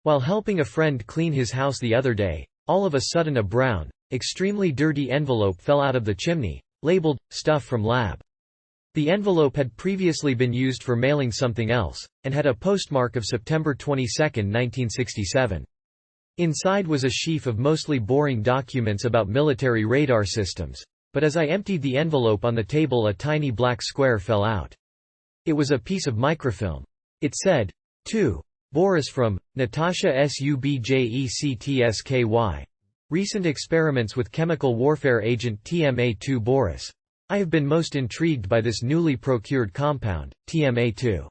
While helping a friend clean his house the other day, all of a sudden a brown, extremely dirty envelope fell out of the chimney, labeled, "Stuff from lab." The envelope had previously been used for mailing something else, and had a postmark of September 22, 1967. Inside was a sheaf of mostly boring documents about military radar systems, but as I emptied the envelope on the table a tiny black square fell out. It was a piece of microfilm. It said, "To Boris from Natasha Subjectsky. Recent experiments with chemical warfare agent TMA-2 Boris. I have been most intrigued by this newly procured compound, TMA-2.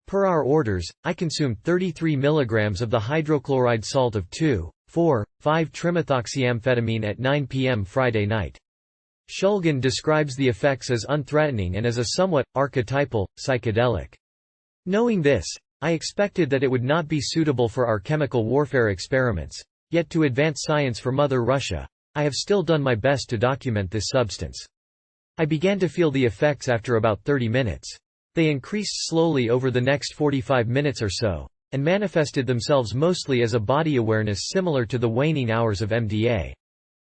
Per our orders, I consumed 33 mg of the hydrochloride salt of 2,4,5-trimethoxyamphetamine at 9 p.m. Friday night." Shulgin describes the effects as unthreatening and as a somewhat archetypal, psychedelic. Knowing this, I expected that it would not be suitable for our chemical warfare experiments, yet to advance science for Mother Russia, I have still done my best to document this substance. I began to feel the effects after about 30 minutes. They increased slowly over the next 45 minutes or so, and manifested themselves mostly as a body awareness similar to the waning hours of MDA.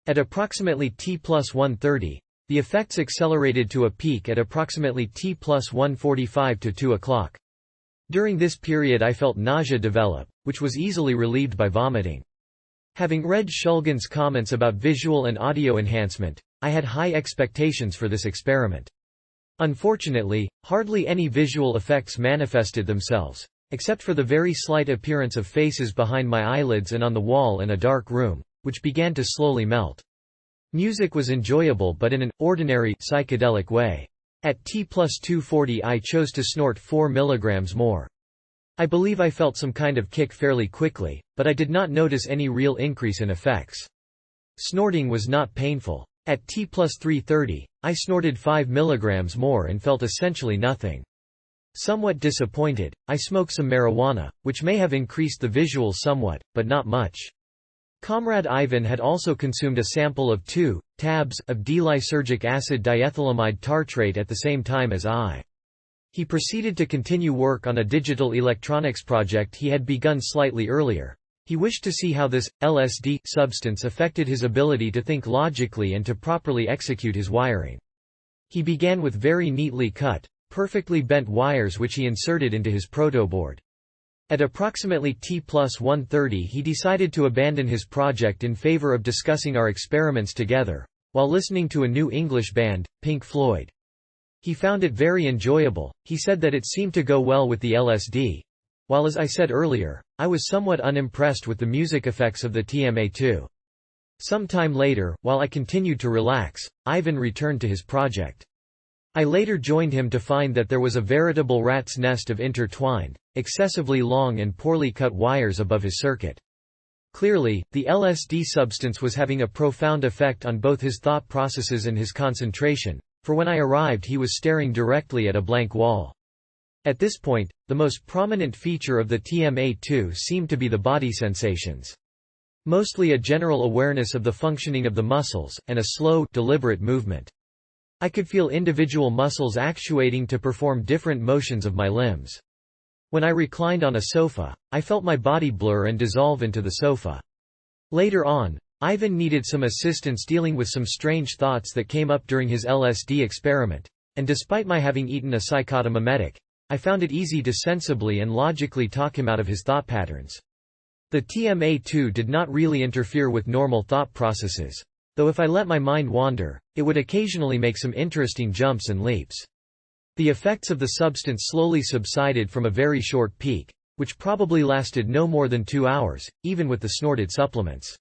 At approximately T+1:30, the effects accelerated to a peak at approximately T+1:45 to 2 o'clock. During this period I felt nausea develop, which was easily relieved by vomiting. Having read Shulgin's comments about visual and audio enhancement, I had high expectations for this experiment. Unfortunately, hardly any visual effects manifested themselves, except for the very slight appearance of faces behind my eyelids and on the wall in a dark room, which began to slowly melt. Music was enjoyable but in an ordinary psychedelic way. At T+240 I chose to snort 4 mg more. I believe I felt some kind of kick fairly quickly, but I did not notice any real increase in effects. Snorting was not painful. At T+330, I snorted 5 mg more and felt essentially nothing. Somewhat disappointed, I smoked some marijuana, which may have increased the visuals somewhat, but not much. Comrade Ivan had also consumed a sample of 2 tabs of D-lysergic acid diethylamide tartrate at the same time as I. He proceeded to continue work on a digital electronics project he had begun slightly earlier. He wished to see how this LSD substance affected his ability to think logically and to properly execute his wiring. He began with very neatly cut, perfectly bent wires which he inserted into his protoboard. At approximately T+1:30 he decided to abandon his project in favor of discussing our experiments together, while listening to a new English band, Pink Floyd. He found it very enjoyable. He said that it seemed to go well with the LSD. While as I said earlier, I was somewhat unimpressed with the music effects of the TMA-2. Some time later, while I continued to relax, Ivan returned to his project. I later joined him to find that there was a veritable rat's nest of intertwined, excessively long and poorly cut wires above his circuit. Clearly, the LSD substance was having a profound effect on both his thought processes and his concentration, for when I arrived he was staring directly at a blank wall. At this point, the most prominent feature of the TMA-2 seemed to be the body sensations. Mostly a general awareness of the functioning of the muscles, and a slow, deliberate movement. I could feel individual muscles actuating to perform different motions of my limbs. When I reclined on a sofa, I felt my body blur and dissolve into the sofa. Later on, Ivan needed some assistance dealing with some strange thoughts that came up during his LSD experiment, and despite my having eaten a psychotomimetic, I found it easy to sensibly and logically talk him out of his thought patterns. The TMA-2 did not really interfere with normal thought processes, though if I let my mind wander, it would occasionally make some interesting jumps and leaps. The effects of the substance slowly subsided from a very short peak, which probably lasted no more than 2 hours, even with the snorted supplements.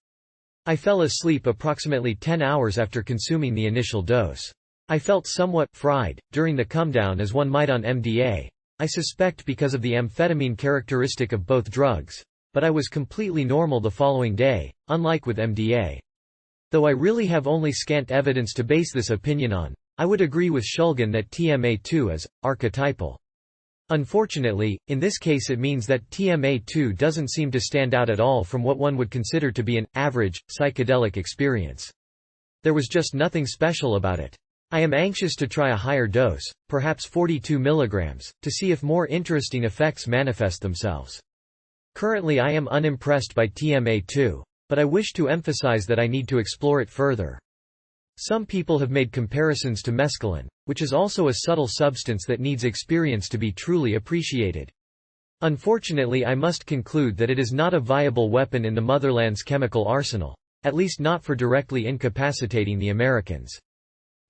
I fell asleep approximately 10 hours after consuming the initial dose. I felt somewhat fried during the comedown as one might on MDA, I suspect because of the amphetamine characteristic of both drugs, but I was completely normal the following day, unlike with MDA. Though I really have only scant evidence to base this opinion on, I would agree with Shulgin that TMA-2 is archetypal. Unfortunately, in this case it means that TMA-2 doesn't seem to stand out at all from what one would consider to be an average psychedelic experience. There was just nothing special about it. I am anxious to try a higher dose, perhaps 42 mg, to see if more interesting effects manifest themselves. Currently I am unimpressed by TMA too. But I wish to emphasize that I need to explore it further. Some people have made comparisons to mescaline, which is also a subtle substance that needs experience to be truly appreciated. Unfortunately, I must conclude that it is not a viable weapon in the motherland's chemical arsenal. At least not for directly incapacitating the Americans.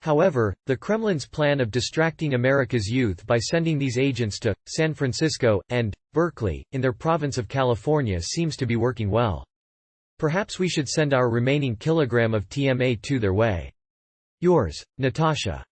However, the Kremlin's plan of distracting America's youth by sending these agents to San Francisco and Berkeley, in their province of California, seems to be working well. Perhaps we should send our remaining kilogram of TMA to their way. Yours, Natasha.